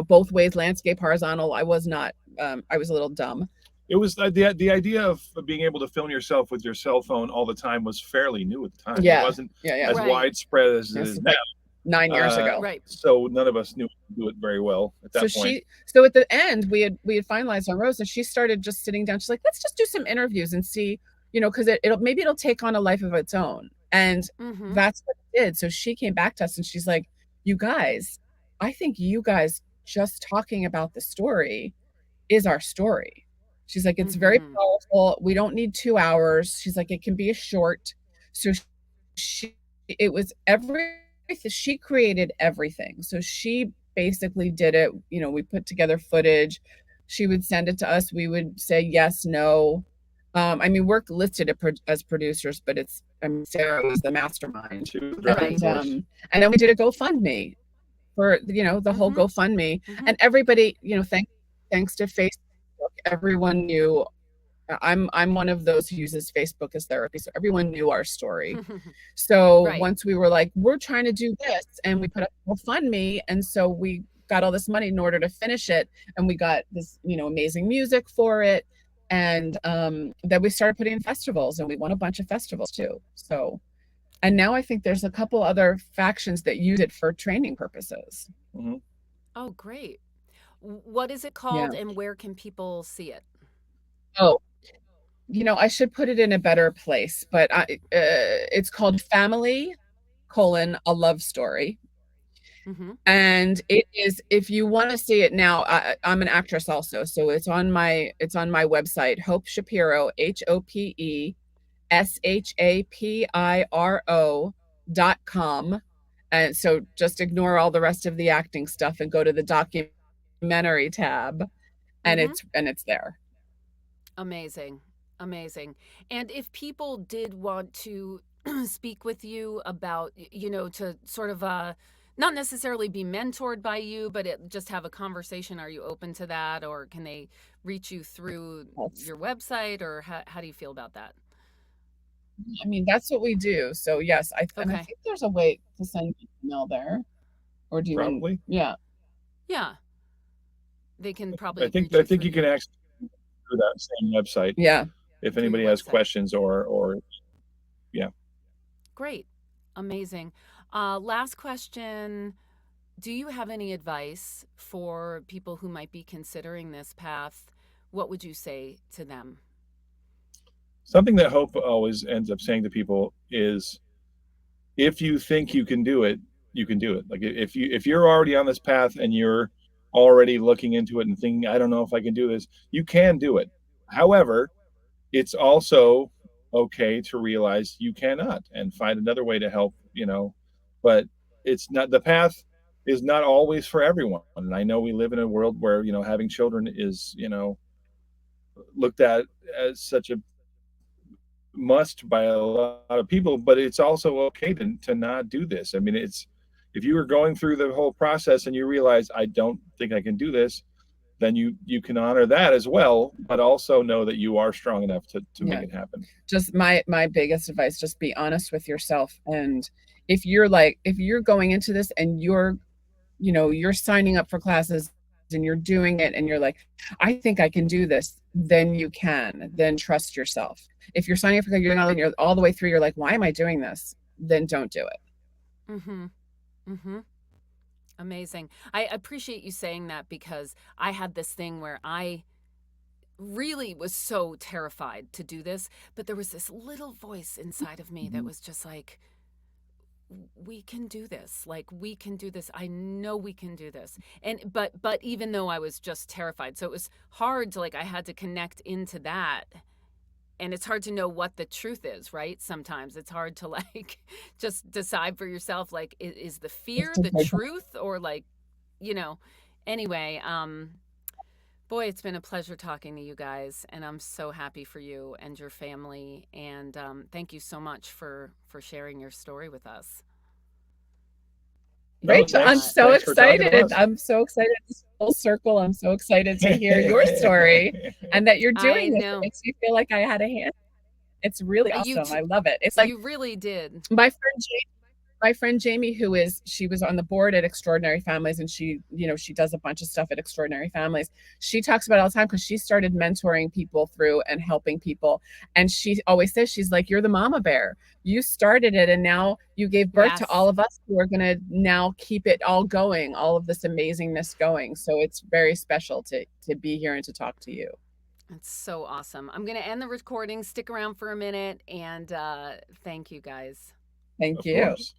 both ways, landscape, horizontal. I was not, I was a little dumb. It was the idea of being able to film yourself with your cell phone all the time was fairly new at the time. Yeah. It wasn't as widespread as it is now. 9 years ago. Right. So none of us knew how to do it very well at that point. So at the end, we had finalized on Rose, and she started just sitting down. She's like, let's just do some interviews and see, because it'll take on a life of its own. And that's what it did. So she came back to us and she's like, you guys, I think you guys just talking about the story is our story. She's like, it's very powerful. We don't need 2 hours. She's like, it can be a short. So she created everything. So she basically did it. We put together footage. She would send it to us. We would say yes, no. We're listed as producers, but Sarah was the mastermind. And then we did a GoFundMe for, the whole GoFundMe. And everybody, thanks to Facebook, everyone knew. I'm one of those who uses Facebook as therapy, so everyone knew our story. So once we were like, we're trying to do this, and we put up GoFundMe, and so we got all this money in order to finish it, and we got this, amazing music for it, and then we started putting in festivals, and we won a bunch of festivals too. So, and now I think there's a couple other factions that use it for training purposes. Oh, great. What is it called, and where can people see it? Oh, I should put it in a better place, but it's called Family: A Love Story. And it is, if you want to see it now, I'm an actress also, so it's on my website, Hope Shapiro, HOPESHAPIRO.com. And so just ignore all the rest of the acting stuff and go to the documentary tab, and it's there. Amazing. And if people did want to speak with you about, to sort of not necessarily be mentored by you, but just have a conversation, are you open to that? Or can they reach you through your website, or how do you feel about that? That's what we do. So yes, I think there's a way to send an email there. Or do you probably? Yeah. They can probably. I think you can access through that same website. Yeah. If anybody has questions or. Great. Amazing. Last question. Do you have any advice for people who might be considering this path? What would you say to them? Something that Hope always ends up saying to people is, if you think you can do it, you can do it. Like if you're already on this path and you're already looking into it and thinking, I don't know if I can do this, you can do it. However, it's also okay to realize you cannot and find another way to help, but it's not, the path is not always for everyone. And I know we live in a world where, having children is, looked at as such a must by a lot of people, but it's also okay to not do this. If you were going through the whole process and you realize, I don't think I can do this, then you can honor that as well, but also know that you are strong enough to make it happen. Just my biggest advice, just be honest with yourself. And if you're going into this and you're signing up for classes and you're doing it and you're like, I think I can do this, then you can. Then trust yourself. If you're signing up for, you're all the way through, you're like, why am I doing this? Then don't do it. Mm-hmm. Mm-hmm. Amazing. I appreciate you saying that because I had this thing where I really was so terrified to do this, but there was this little voice inside of me that Mhm. was just like, we can do this. Like, we can do this. I know we can do this. And but even though I was just terrified, so it was hard to, like, I had to connect into that. And it's hard to know what the truth is, right? Sometimes it's hard to, like, just decide for yourself, like, is the fear the truth, or, like, you know, anyway, boy, it's been a pleasure talking to you guys, and I'm so happy for you and your family. And thank you so much for sharing your story with us. No, Rachel, I'm thanks. And so Thanks for talking to excited. us. I'm so excited. This full circle. I'm so excited to hear your story and that you're I doing this. It know makes me feel like I had a hand. It's really you awesome. t- I love it. It's like you really did. my friend my friend Jamie, she was on the board at Extraordinary Families, and she does a bunch of stuff at Extraordinary Families. She talks about it all the time because she started mentoring people through and helping people. And she always says, she's like, you're the mama bear. You started it, and now you gave birth to all Yes. of us who are going to now keep it all going, all of this amazingness going. So it's very special to be here and to talk to you. It's so awesome. I'm going to end the recording. Stick around for a minute, and thank you guys. Thank Of you. course.